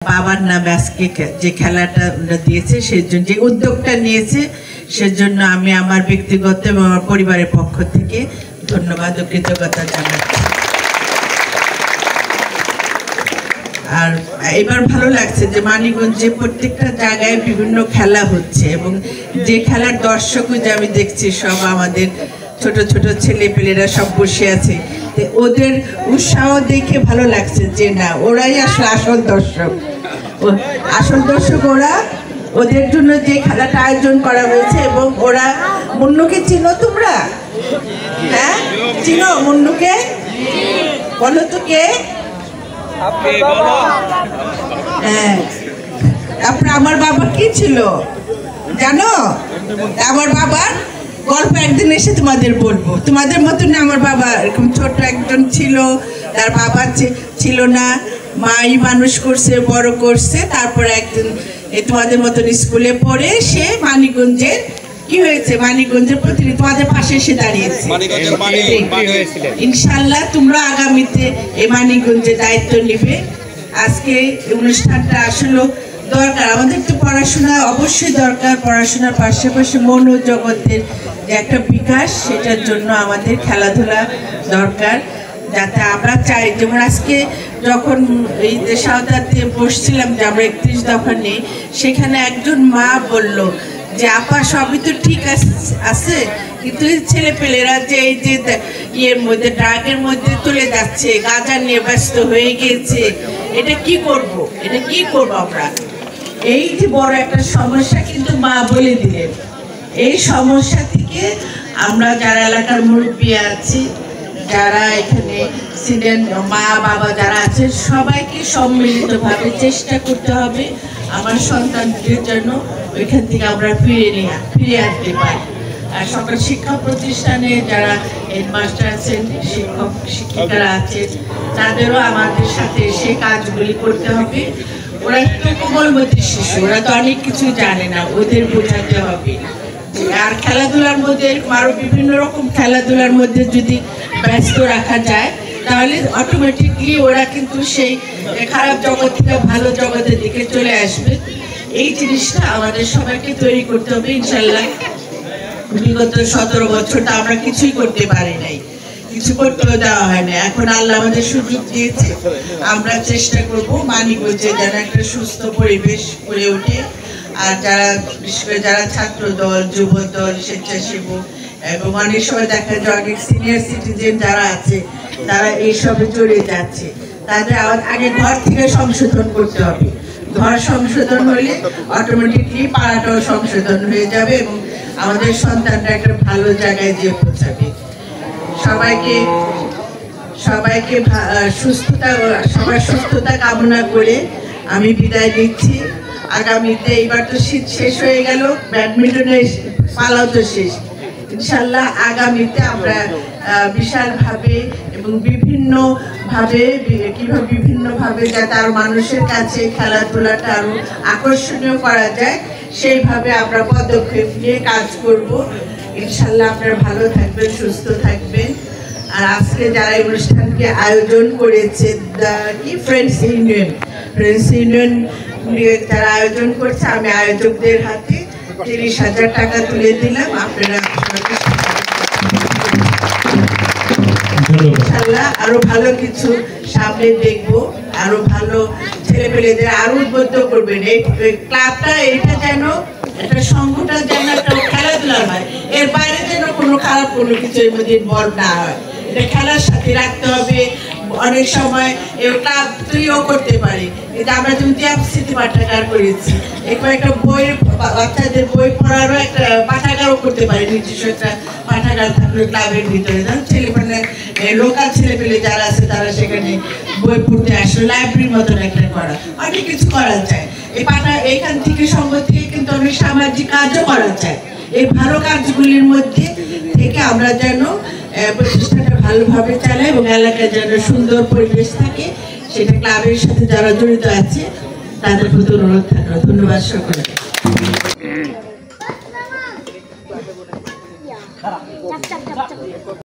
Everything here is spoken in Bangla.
বাবার নামে আজকে যে খেলাটা দিয়েছে সেজন্য যে উদ্যোগটা নিয়েছে সেজন্য আমি আমার ব্যক্তিগত এবং আমার পরিবারের পক্ষ থেকে ধন্যবাদ ও কৃতজ্ঞতা জানাচ্ছি। আর এবার ভালো লাগছে যে মানিকগঞ্জে প্রত্যেকটা জায়গায় বিভিন্ন খেলা হচ্ছে এবং যে খেলার দর্শকও যে আমি দেখছি সব আমাদের ছোট ছোট ছেলেপেলেরা সব বসে আছে, ওদের উৎসাহ দেখে ভালো লাগছে যে না ওরাই আসলে আসল দর্শক। আসল দর্শক ওরা, ওদের জন্য যে খেলাটা আয়োজন করা হয়েছে এবং ওরা মুন্নুকে চিনো তোমরা? হ্যাঁ চিনো মুন্নুকে? বলো তো কে? হ্যাঁ, তারপরে আমার বাবা কি ছিল জানো? আমার বাবার গল্প একদিন এসে তোমাদের বলবো। তোমাদের মতন আমার বাবা এরকম ছোট একজন ছিল, তার বাবা ছিল না, মাই মানুষ করছে, বড় করছে, তারপরে একদিন তোমাদের মতন স্কুলে পড়ে সে মানিকগঞ্জের কি হয়েছে, মানিকগঞ্জের প্রতিনিধি তোমাদের পাশে এসে দাঁড়িয়েছে। ইনশাল্লাহ তোমরা আগামীতে এই মানিকগঞ্জের দায়িত্ব নিবে। আজকে অনুষ্ঠানটা আসলে দরকার, আমাদের তো পড়াশোনা অবশ্যই দরকার, পড়াশোনার পাশাপাশি মনোজগতের যে একটা বিকাশ সেটার জন্য আমাদের খেলাধুলা দরকার। যাতে আমরা চাই, যেমন আজকে যখন এই সাউদাতে বসছিলাম যে আমরা 31 দফা নেই, সেখানে একজন মা বলল যে আপা সবই তো ঠিক আছে কিন্তু ছেলেপেলেরা যে এই যে ইয়ের মধ্যে ড্রাগের মধ্যে চলে যাচ্ছে, গাঁজা নিয়ে ব্যস্ত হয়ে গিয়েছে, এটা কি করব, এটা কি করবো আমরা? এই যে বড় একটা সমস্যা কিন্তু মা বলে দিলেন। এই সমস্যা থেকে আমরা যারা এলাকার মুরব্বী আছি, যারা এখানে সিনিয়র মা বাবা যারা আছে, সবাইকে সম্মিলিতভাবে চেষ্টা করতে হবে আমার সন্তানদের জন্য ওইখান থেকে আমরা ফিরে আনতে পারি। আর সকল শিক্ষা প্রতিষ্ঠানে যারা হেডমাস্টার আছেন, শিক্ষক শিক্ষিকারা আছেন, তাদেরও আমাদের সাথে সে কাজগুলি করতে হবে। ওরা একটু কোমলমতি শিশু, ওরা তো অনেক কিছু জানে না, ওদের বোঝাতে হবে। আর খেলাধুলার মধ্যে আরো বিভিন্ন রকম খেলাধুলার মধ্যে যদি ব্যস্ত রাখা যায় তাহলে অটোমেটিকলি ওরা কিন্তু সেই খারাপ জগৎ থেকে ভালো জগতের দিকে চলে আসবে। এই জিনিসটা আমাদের সবাইকে তৈরি করতে হবে। ইনশাল্লাহ বিগত 17 বছরটা আমরা কিছুই করতে পারি নাই, কিছু করতেও দেওয়া হয় না। এখন আল্লাহ আমাদের সুযোগ দিয়েছে, আমরা চেষ্টা করব মানিকগঞ্জে যেন একটা সুস্থ পরিবেশ গড়ে ওঠে। আর যারা বিশেষ করে যারা ছাত্র দল, যুব দল, স্বেচ্ছাসেবক এবং অনেক সময় দেখা যায় অনেক সিনিয়র সিটিজেন যারা আছে তারা এইসবে জড়িয়ে যাচ্ছে, তাদের আগে ঘর থেকে সংশোধন করতে হবে। ঘর সংশোধন হলে অটোমেটিকলি পাড়াটাও সংশোধন হয়ে যাবে এবং আমাদের সন্তানরা একটা ভালো জায়গায় গিয়ে পৌঁছাবে। সবাইকে সুস্থতা, সবার সুস্থতা কামনা করে আমি বিদায় নিচ্ছি। আগামীতে এইবার তো শীত শেষ হয়ে গেল, ব্যাডমিন্টনের পালাও তো শেষ। ইনশাল্লাহ আগামীতে আমরা বিশালভাবে এবং বিভিন্নভাবে যাতে আরো মানুষের কাছে খেলাধুলাটা আরো আকর্ষণীয় করা যায় সেইভাবে আমরা পদক্ষেপ নিয়ে কাজ করব। ইনশাল্লাহ আপনারা ভালো থাকবেন, সুস্থ থাকবেন। আর আজকে যারা এই অনুষ্ঠানকে আয়োজন করেছে ফ্রেন্ডস ইউনিয়ন যারা আয়োজন করছে, আমি আয়োজকদের হাতে 30,000 টাকা তুলে দিলাম। আপনারা ইনশাল্লাহ আরো ভালো কিছু সামনে দেখবো, আরো ভালো ছেলেপেলেদের আরো উদ্বুদ্ধ করবেন। এই ক্লাবটা এটা যেন একটা সংঘটা যেন একটা খেলাধুলা হয়, এর বাইরে যেন কোনো খারাপ কোনো কিছু এর মধ্যে ইনভলভ না হয়। এটা খেলার সাথে রাখতে হবে। অনেক সময় ক্লাব তুইও করতে পারি, এটা আমরা যেমন স্মৃতি পাঠাগার করেছি, এরপর একটা বই, বাচ্চাদের বই পড়ারও একটা পাঠাগারও করতে পারি, নিজস্ব একটা পাঠাগার থাকলে ক্লাবের ভিতরে লোকাল ছেলেপেলে যারা আছে তারা সেখানে বই পড়তে আসলে লাইব্রেরির মতন একটা করা, অনেক কিছু করা যায়। এইখান থেকে সঙ্গ থেকে কিন্তু অনেক সামাজিক কাজও করা যায়। এই ভালো কাজগুলির মধ্যে থেকে আমরা যেন প্রতিষ্ঠানটা ভালোভাবে চালাই এবং এলাকায় যেন সুন্দর পরিবেশ থাকে, সেটা ক্লাবের সাথে যারা জড়িত আছে তাদের প্রতি অনুরোধ থাকলো। ধন্যবাদ সকলকে।